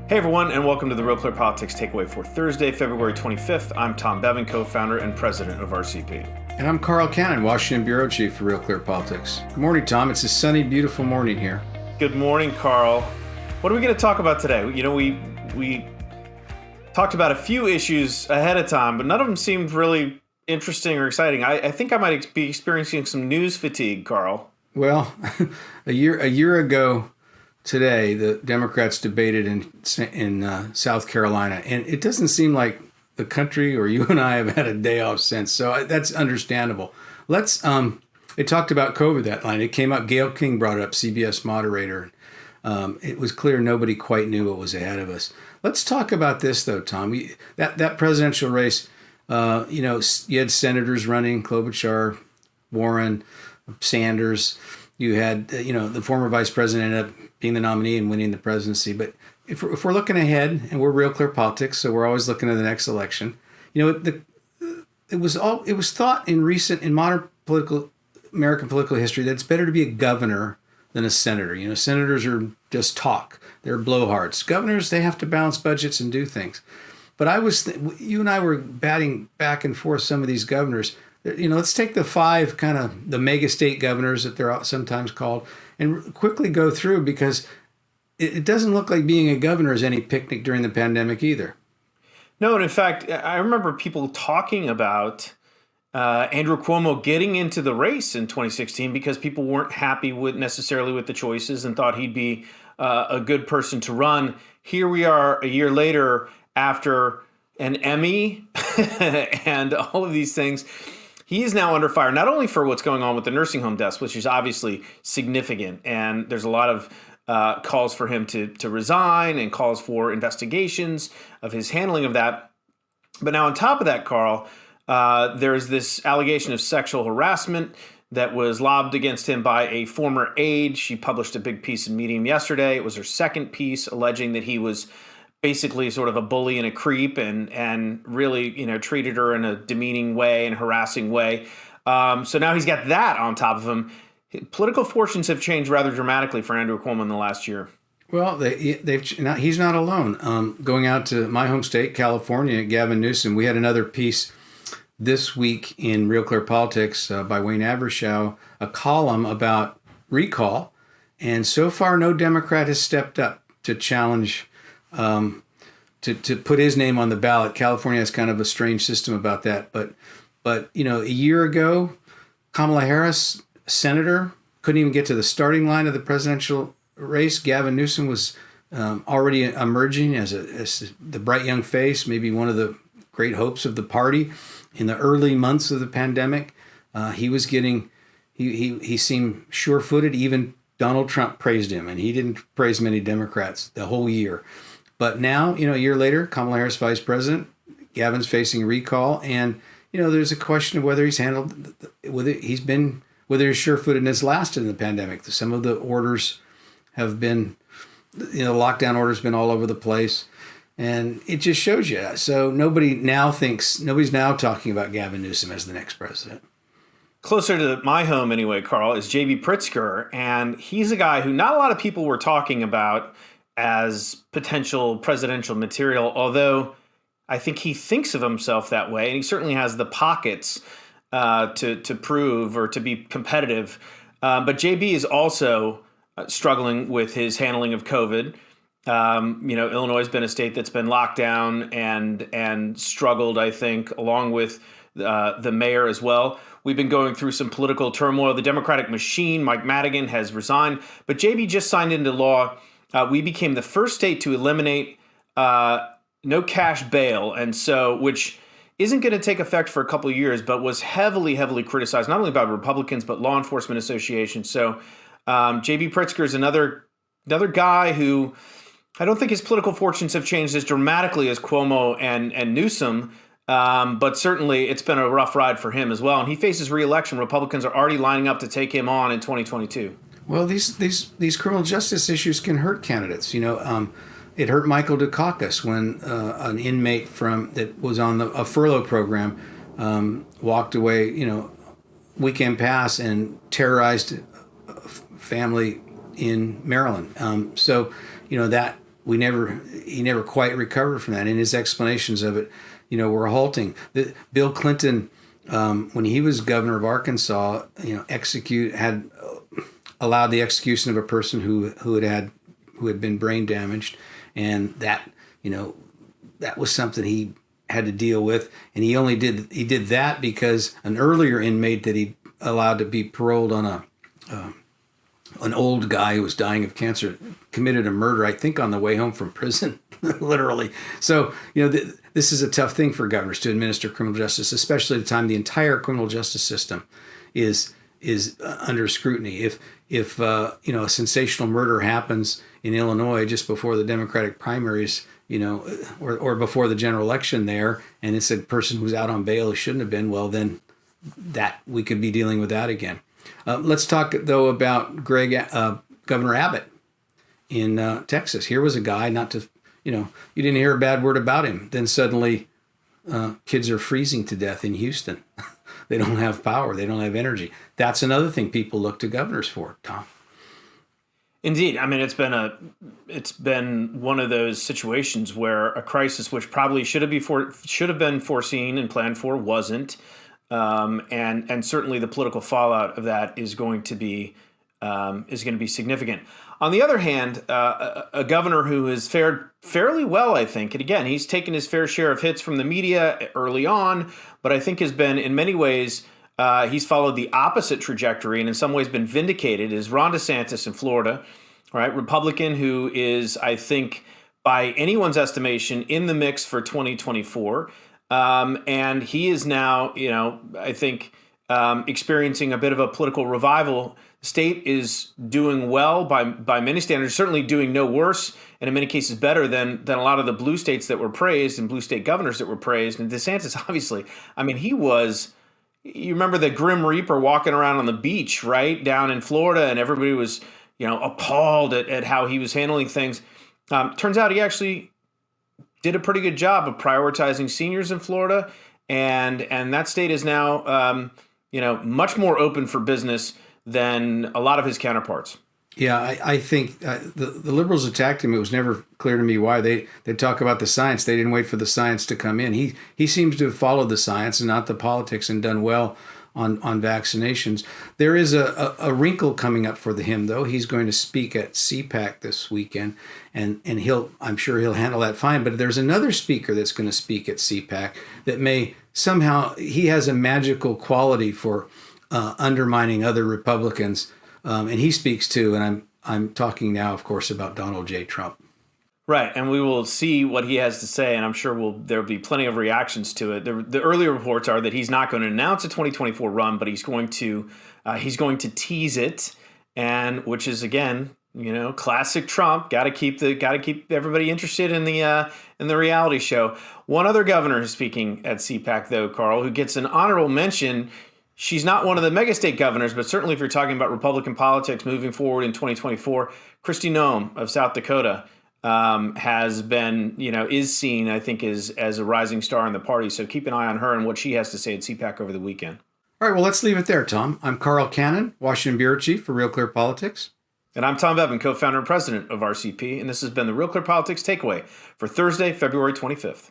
Hey everyone, and welcome to the Real Clear Politics Takeaway for Thursday, February 25th. I'm Tom Bevan, co-founder and president of RCP. And I'm Carl Cannon, Washington Bureau Chief for Real Clear Politics. Good morning, Tom. It's a sunny, beautiful morning here. Good morning, Carl. What are we going to talk about today? You know, we talked about a few issues ahead of time, but none of them seemed really interesting or exciting. I think I might be experiencing some news fatigue, Carl. Well, a year ago today, the Democrats debated in South Carolina, and it doesn't seem like the country or you and I have had a day off since. So that's understandable. They talked about COVID that line. It came up. Gayle King brought it up, CBS moderator. It was clear nobody quite knew what was ahead of us. Let's talk about this though, Tom. That presidential race. You had senators running: Klobuchar, Warren, Sanders. You had the former vice president ended up being the nominee and winning the presidency. But if we're looking ahead, and we're Real Clear Politics, so we're always looking at the next election. It was thought in modern American political history that it's better to be a governor than a senator. Senators are just talk; they're blowhards. Governors, they have to balance budgets and do things. But you and I were batting back and forth some of these governors. Let's take the five kind of the mega state governors that they're sometimes called and quickly go through, because it doesn't look like being a governor is any picnic during the pandemic either. No, and in fact, I remember people talking about Andrew Cuomo getting into the race in 2016 because people weren't happy necessarily with the choices and thought he'd be a good person to run. Here we are a year later after an Emmy and all of these things. He is now under fire, not only for what's going on with the nursing home deaths, which is obviously significant, and there's a lot of calls for him to resign and calls for investigations of his handling of that. But now on top of that, Carl, there's this allegation of sexual harassment that was lobbed against him by a former aide. She published a big piece in Medium yesterday. It was her second piece alleging that he was basically sort of a bully and a creep and really, treated her in a demeaning way and harassing way. So now he's got that on top of him. Political fortunes have changed rather dramatically for Andrew Cuomo in the last year. Well, he's not alone. Going out to my home state, California, Gavin Newsom, we had another piece this week in Real Clear Politics by Wayne Avershow, a column about recall. And so far, no Democrat has stepped up to challenge to put his name on the ballot. California has kind of a strange system about that. But a year ago, Kamala Harris, senator, couldn't even get to the starting line of the presidential race. Gavin Newsom was already emerging as the bright young face, maybe one of the great hopes of the party in the early months of the pandemic. He seemed sure-footed. Even Donald Trump praised him, and he didn't praise many Democrats the whole year. But now, a year later, Kamala Harris vice president, Gavin's facing recall, and there's a question of whether he's handled, whether his sure-footedness lasted in the pandemic. Some of the orders have been, lockdown orders been all over the place, and it just shows you. So nobody's now talking about Gavin Newsom as the next president. Closer to my home anyway, Carl, is J.B. Pritzker, and he's a guy who not a lot of people were talking about as potential presidential material, although I think he thinks of himself that way, and he certainly has the pockets to prove or to be competitive. But JB is also struggling with his handling of COVID. Illinois has been a state that's been locked down and struggled, I think, along with the mayor as well. We've been going through some political turmoil. The Democratic machine, Mike Madigan, has resigned, but JB just signed into law. We became the first state to eliminate no cash bail, and so which isn't going to take effect for a couple of years, but was heavily criticized, not only by Republicans, but law enforcement associations. So J.B. Pritzker is another guy who I don't think his political fortunes have changed as dramatically as Cuomo and Newsom, but certainly it's been a rough ride for him as well. And he faces re-election. Republicans are already lining up to take him on in 2022. Well, these criminal justice issues can hurt candidates. It hurt Michael Dukakis when an inmate that was on a furlough program walked away, weekend pass, and terrorized a family in Maryland. So that he never quite recovered from that. And his explanations of it, were halting. Bill Clinton, when he was governor of Arkansas, had allowed the execution of a person who had been brain damaged, and that was something he had to deal with. And he did that because an earlier inmate that he allowed to be paroled on an old guy who was dying of cancer committed a murder, I think, on the way home from prison, literally. So, this is a tough thing for governors to administer criminal justice, especially at the time the entire criminal justice system is under scrutiny. If a sensational murder happens in Illinois just before the Democratic primaries, or before the general election there, and it's a person who's out on bail who shouldn't have been, well, then that we could be dealing with that again. Let's talk, though, about Governor Abbott in Texas. Here was a guy, you didn't hear a bad word about him. Then suddenly kids are freezing to death in Houston. They don't have power. They don't have energy. That's another thing people look to governors for, Tom. Indeed. I mean, it's been one of those situations where a crisis which probably should have been foreseen and planned for wasn't. And certainly the political fallout of that is going to be significant. On the other hand, a governor who has fared fairly well, I think, and again, he's taken his fair share of hits from the media early on, but I think has been in many ways he's followed the opposite trajectory and in some ways been vindicated, is Ron DeSantis in Florida, right? Republican who is, I think, by anyone's estimation, in the mix for 2024. And he is now, I think, experiencing a bit of a political revival. The state is doing well by many standards, certainly doing no worse, and in many cases better than a lot of the blue states that were praised and blue state governors that were praised. And DeSantis, obviously, I mean, you remember the Grim Reaper walking around on the beach, right, down in Florida, and everybody was, appalled at how he was handling things. Turns out he actually did a pretty good job of prioritizing seniors in Florida, and that state is now, much more open for business than a lot of his counterparts. Yeah, I think the liberals attacked him. It was never clear to me why. They talk about the science. They didn't wait for the science to come in. He seems to have followed the science and not the politics and done well on vaccinations. There is a wrinkle coming up for him, though. He's going to speak at CPAC this weekend, and I'm sure he'll handle that fine. But there's another speaker that's going to speak at CPAC that may somehow, he has a magical quality for undermining other Republicans. And he speaks too, and I'm talking now, of course, about Donald J. Trump. Right, and we will see what he has to say, and I'm sure there'll be plenty of reactions to it. The earlier reports are that he's not going to announce a 2024 run, but he's going to tease it, and which is again, classic Trump. Got to keep everybody interested in the reality show. One other governor is speaking at CPAC, though, Carl, who gets an honorable mention. She's not one of the megastate governors, but certainly if you're talking about Republican politics moving forward in 2024, Kristi Noem of South Dakota has been, is seen, I think, as a rising star in the party. So keep an eye on her and what she has to say at CPAC over the weekend. All right, well, let's leave it there, Tom. I'm Carl Cannon, Washington Bureau Chief for Real Clear Politics. And I'm Tom Bevan, co-founder and president of RCP. And this has been the Real Clear Politics Takeaway for Thursday, February 25th.